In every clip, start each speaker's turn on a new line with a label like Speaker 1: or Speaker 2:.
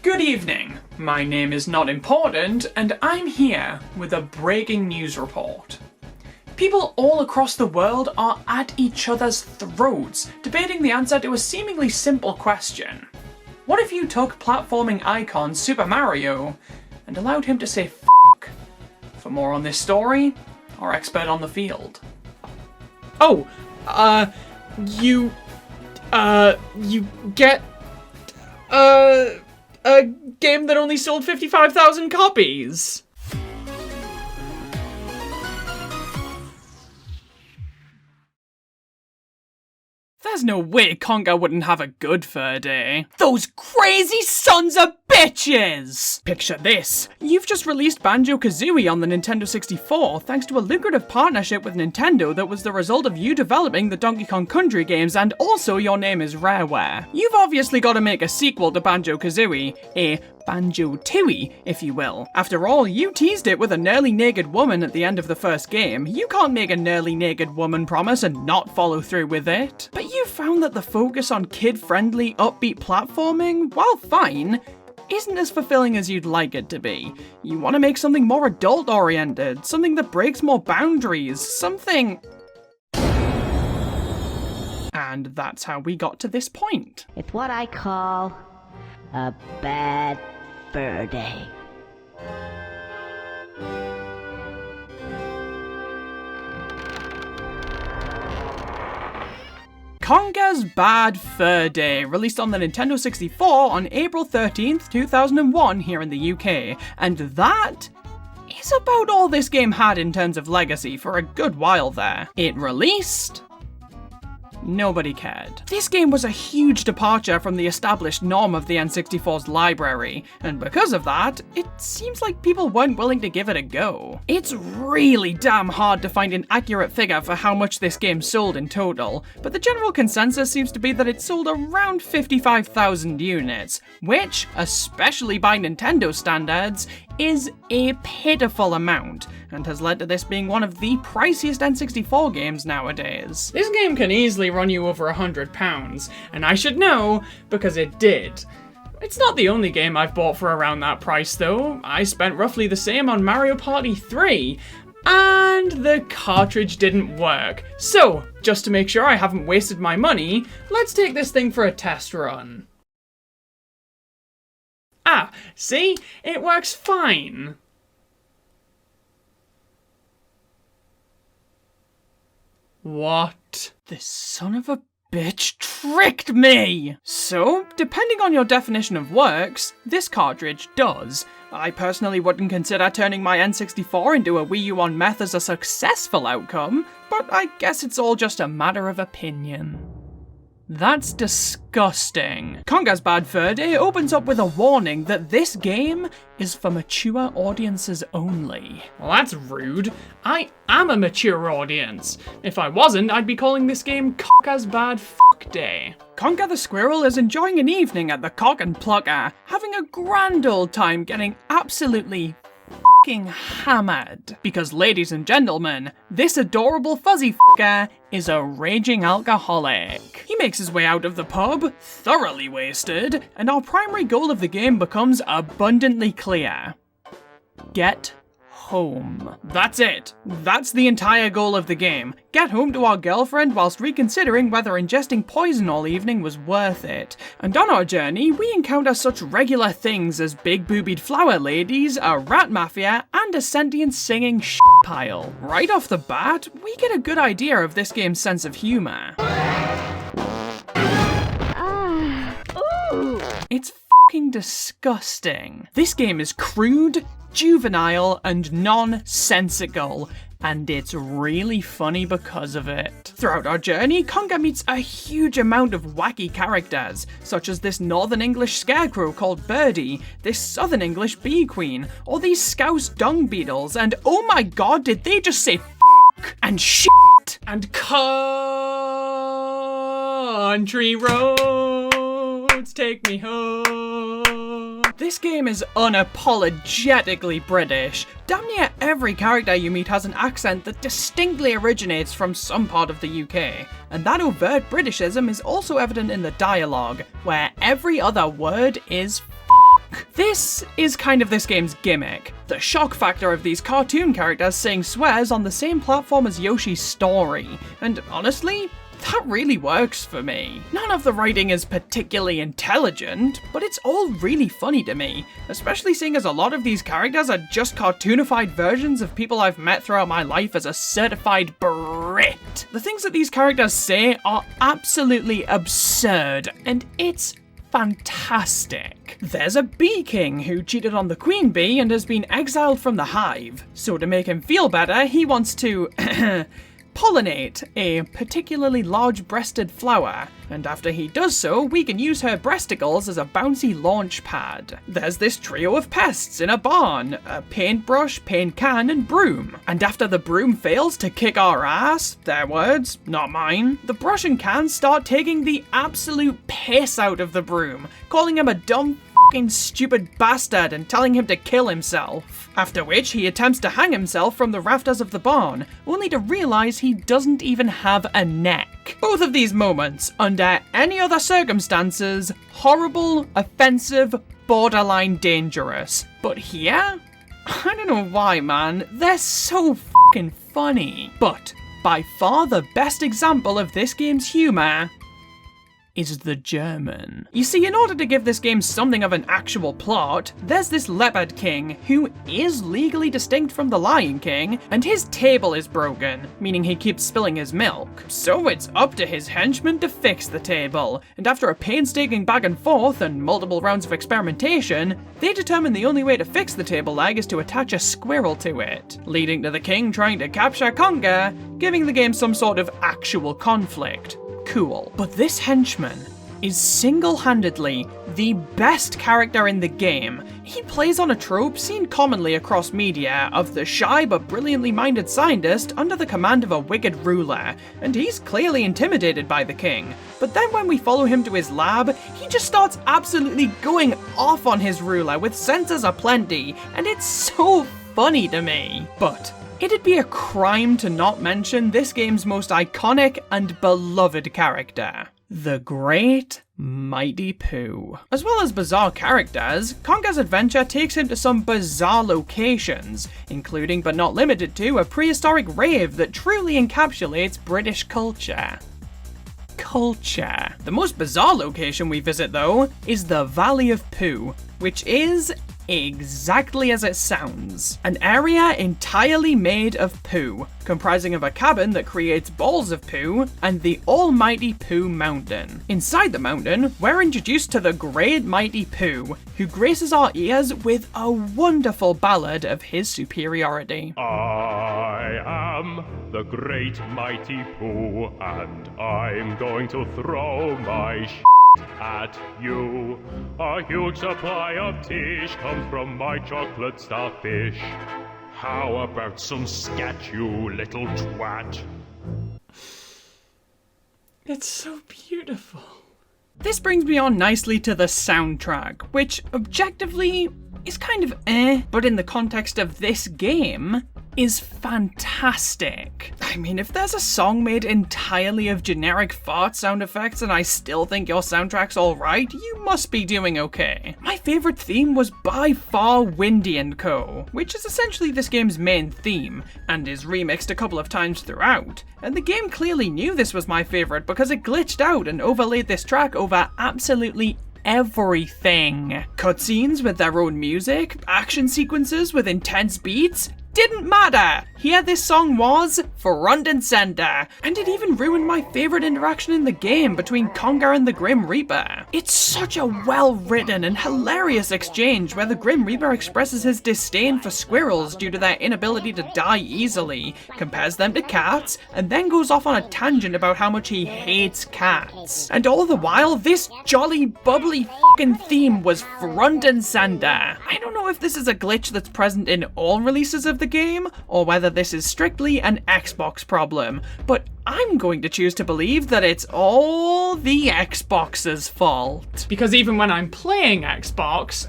Speaker 1: Good evening, my name is Not Important, and I'm here with a breaking news report. People all across the world are at each other's throats, debating the answer to a seemingly simple question. What if you took platforming icon Super Mario and allowed him to say f***? For more on this story, our expert on the field.
Speaker 2: Oh, you get, a game that only sold 55,000 copies.
Speaker 1: There's no way Conker wouldn't have a good fur day. Those crazy sons of bitches! Picture this. You've just released Banjo-Kazooie on the Nintendo 64 thanks to a lucrative partnership with Nintendo that was the result of you developing the Donkey Kong Country games, and also your name is Rareware. You've obviously got to make a sequel to Banjo-Kazooie, a Banjo-Tooie, if you will. After all, you teased it with a nearly naked woman at the end of the first game. You can't make a nearly naked woman promise and not follow through with it. But you found that the focus on kid-friendly, upbeat platforming, while fine, isn't as fulfilling as you'd like it to be. You want to make something more adult-oriented, something that breaks more boundaries, something... And that's how we got to this point.
Speaker 3: It's what I call a bad fur day.
Speaker 1: Conker's Bad Fur Day, released on the Nintendo 64 on April 13th, 2001 here in the UK, and that is about all this game had in terms of legacy for a good while there. It released... Nobody cared. This game was a huge departure from the established norm of the N64's library, and because of that, it seems like people weren't willing to give it a go. It's really damn hard to find an accurate figure for how much this game sold in total, but the general consensus seems to be that it sold around 55,000 units, which, especially by Nintendo standards, is a pitiful amount, and has led to this being one of the priciest N64 games nowadays. This game can easily run you over £100, and I should know, because it did. It's not the only game I've bought for around that price though. I spent roughly the same on Mario Party 3, and the cartridge didn't work. So, just to make sure I haven't wasted my money, let's take this thing for a test run. Ah, see? It works fine. What? This son of a bitch tricked me! So, depending on your definition of works, this cartridge does. I personally wouldn't consider turning my N64 into a Wii U on meth as a successful outcome, but I guess it's all just a matter of opinion. That's disgusting. Conker's Bad Fur Day opens up with a warning that this game is for mature audiences only. Well, that's rude. I am a mature audience. If I wasn't, I'd be calling this game Conker's Bad Fuck Day. Conker the Squirrel is enjoying an evening at the Cock and Plucker, having a grand old time getting absolutely fucking hammered. Because, ladies and gentlemen, this adorable fuzzy fucker is a raging alcoholic. He makes his way out of the pub, thoroughly wasted, and our primary goal of the game becomes abundantly clear. Get home. That's it. That's the entire goal of the game. Get home to our girlfriend whilst reconsidering whether ingesting poison all evening was worth it. And on our journey, we encounter such regular things as big-boobied flower ladies, a rat mafia, and a sentient singing shit pile. Right off the bat, we get a good idea of this game's sense of humor. It's fucking disgusting. This game is crude, juvenile, and nonsensical, and it's really funny because of it. Throughout our journey, Conker meets a huge amount of wacky characters, such as this Northern English scarecrow called Birdie, this Southern English bee queen, or these Scouse dung beetles, and oh my god, did they just say f**k and shit and country roads take me home. This game is unapologetically British. Damn near every character you meet has an accent that distinctly originates from some part of the UK, and that overt Britishism is also evident in the dialogue, where every other word is f***. shock. This is kind of this game's gimmick. The shock factor of these cartoon characters saying swears on the same platform as Yoshi's story. And honestly, that really works for me. None of the writing is particularly intelligent, but it's all really funny to me, especially seeing as a lot of these characters are just cartoonified versions of people I've met throughout my life as a certified Brit. The things that these characters say are absolutely absurd, and it's fantastic. There's a bee king who cheated on the queen bee and has been exiled from the hive. So to make him feel better, he wants to pollinate a particularly large-breasted flower, and after he does so, we can use her breasticles as a bouncy launch pad. There's this trio of pests in a barn, a paintbrush, paint can, and broom. And after the broom fails to kick our ass, their words, not mine, the brush and can start taking the absolute piss out of the broom, calling him a dumb fucking stupid bastard and telling him to kill himself. After which he attempts to hang himself from the rafters of the barn, only to realise he doesn't even have a neck. Both of these moments, under any other circumstances, horrible, offensive, borderline dangerous. But here? I don't know why, man, they're so fucking funny. But by far the best example of this game's humour is the German. You see, in order to give this game something of an actual plot, there's this Leopard King who is legally distinct from the Lion King, and his table is broken, meaning he keeps spilling his milk. So it's up to his henchmen to fix the table, and after a painstaking back and forth and multiple rounds of experimentation, they determine the only way to fix the table leg is to attach a squirrel to it, leading to the king trying to capture Conker, giving the game some sort of actual conflict. Cool. But this henchman is single-handedly the best character in the game. He plays on a trope seen commonly across media of the shy but brilliantly minded scientist under the command of a wicked ruler, and he's clearly intimidated by the king. But then when we follow him to his lab, he just starts absolutely going off on his ruler with sensors aplenty, and it's so funny to me. But it'd be a crime to not mention this game's most iconic and beloved character, the Great Mighty Pooh. As well as bizarre characters, Conker's adventure takes him to some bizarre locations, including but not limited to a prehistoric rave that truly encapsulates British culture. The most bizarre location we visit, though, is the Valley of Pooh, which is exactly as it sounds. An area entirely made of poo, comprising of a cabin that creates balls of poo and the almighty Pooh Mountain. Inside the mountain, we're introduced to the Great Mighty Pooh, who graces our ears with a wonderful ballad of his superiority.
Speaker 4: I am the Great Mighty Pooh, and I'm going to throw my at you. A huge supply of tish comes from my chocolate starfish. How about some scat, you little twat?
Speaker 2: It's so beautiful.
Speaker 1: This brings me on nicely to the soundtrack, which objectively is kind of but in the context of this game, is fantastic. I mean, if there's a song made entirely of generic fart sound effects and I still think your soundtrack's alright, you must be doing okay. My favourite theme was by far Windy & Co., which is essentially this game's main theme, and is remixed a couple of times throughout. And the game clearly knew this was my favourite because it glitched out and overlaid this track over absolutely everything. Cutscenes with their own music, action sequences with intense beats, didn't matter. Here this song was front and center, and it even ruined my favorite interaction in the game between Conker and the Grim Reaper. It's such a well-written and hilarious exchange where the Grim Reaper expresses his disdain for squirrels due to their inability to die easily, compares them to cats, and then goes off on a tangent about how much he hates cats. And all the while, this jolly, bubbly fucking theme was front and center. I don't know if this is a glitch that's present in all releases of the game, or whether this is strictly an Xbox problem, but I'm going to choose to believe that it's all the Xbox's fault.
Speaker 2: Because even when I'm playing Xbox,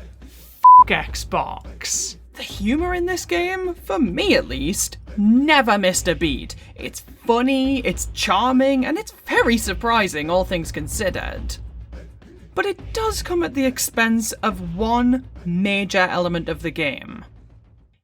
Speaker 2: Xbox.
Speaker 1: The humor in this game, for me at least, never missed a beat. It's funny, it's charming, and it's very surprising, all things considered. but it does come at the expense of one major element of the game.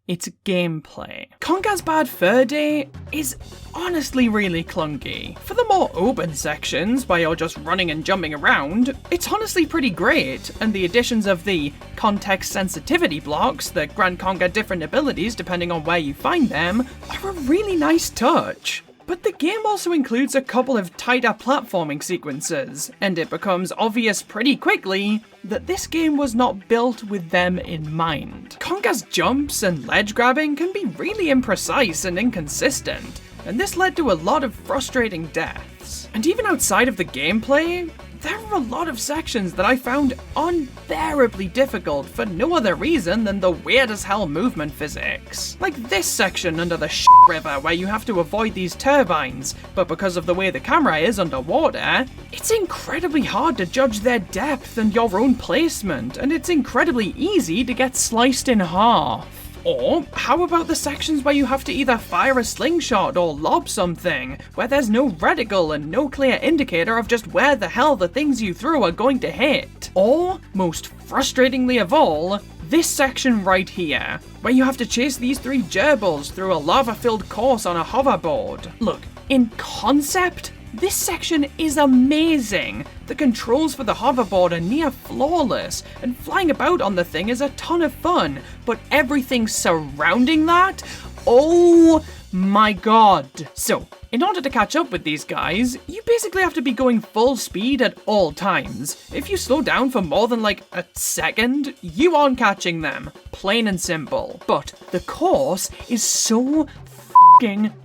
Speaker 1: It's gameplay. Conker's Bad Fur Day is honestly really clunky. For the more open sections, where you're just running and jumping around, it's honestly pretty great, and the additions of the context sensitivity blocks that grant Conker different abilities depending on where you find them are a really nice touch. But the game also includes a couple of tighter platforming sequences, and it becomes obvious pretty quickly that this game was not built with them in mind. Conker's jumps and ledge grabbing can be really imprecise and inconsistent, and this led to a lot of frustrating deaths. And even outside of the gameplay, there are a lot of sections that I found unbearably difficult for no other reason than the weird as hell movement physics. Like this section under the river where you have to avoid these turbines, but because of the way the camera is underwater, it's incredibly hard to judge their depth and your own placement, and it's incredibly easy to get sliced in half. Or, how about the sections where you have to either fire a slingshot or lob something, where there's no reticle and no clear indicator of just where the hell the things you threw are going to hit? Or, most frustratingly of all, this section right here, where you have to chase these three gerbils through a lava-filled course on a hoverboard. Look, in concept, this section is amazing. The controls for the hoverboard are near flawless, and flying about on the thing is a ton of fun, but everything surrounding that? Oh my god. So, in order to catch up with these guys, you basically have to be going full speed at all times. If you slow down for more than like a second, you aren't catching them. Plain and simple. But the course is so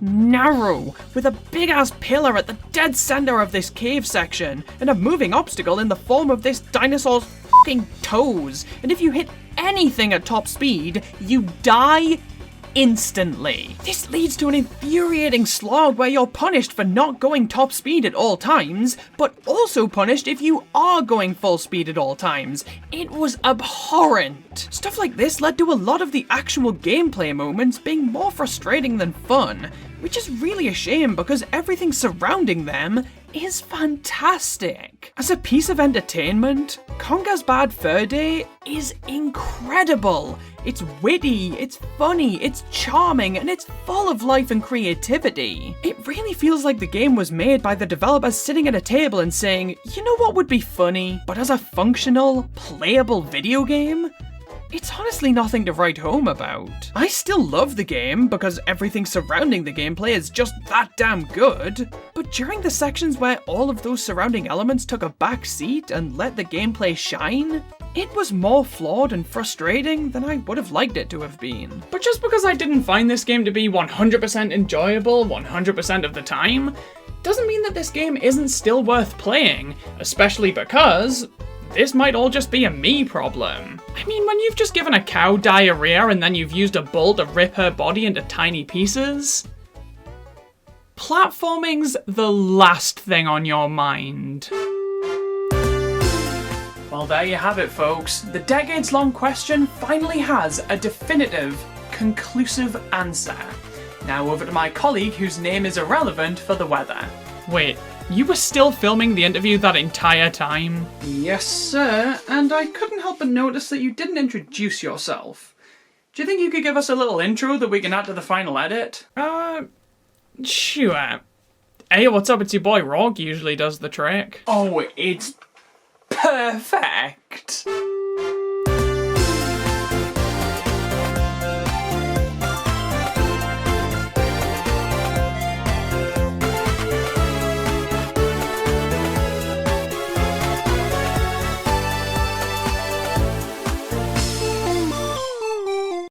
Speaker 1: narrow, with a big ass pillar at the dead center of this cave section, and a moving obstacle in the form of this dinosaur's fucking toes, and if you hit anything at top speed, you die instantly. This leads to an infuriating slog where you're punished for not going top speed at all times, but also punished if you are going full speed at all times. It was abhorrent. Stuff like this led to a lot of the actual gameplay moments being more frustrating than fun, which is really a shame because everything surrounding them is fantastic. As a piece of entertainment, Conker's Bad Fur Day is incredible. It's witty, it's funny, it's charming, and it's full of life and creativity. It really feels like the game was made by the developers sitting at a table and saying, you know what would be funny, but as a functional, playable video game? It's honestly nothing to write home about. I still love the game because everything surrounding the gameplay is just that damn good, but during the sections where all of those surrounding elements took a back seat and let the gameplay shine, it was more flawed and frustrating than I would have liked it to have been.
Speaker 2: But just because I didn't find this game to be 100% enjoyable 100% of the time, doesn't mean that this game isn't still worth playing, especially because this might all just be a me problem. I mean, when you've just given a cow diarrhea and then you've used a bull to rip her body into tiny pieces, platforming's the last thing on your mind. Well, there you have it, folks. The decades-long question finally has a definitive, conclusive answer. Now over to my colleague whose name is irrelevant for the weather. Wait, you were still filming the interview that entire time?
Speaker 1: Yes, sir, and I couldn't help but notice that you didn't introduce yourself.
Speaker 2: Do you think you could give us a little intro that we can add to the final edit? Sure. Hey, what's up? It's your boy Rawk, usually does the trick.
Speaker 1: Oh, it's perfect.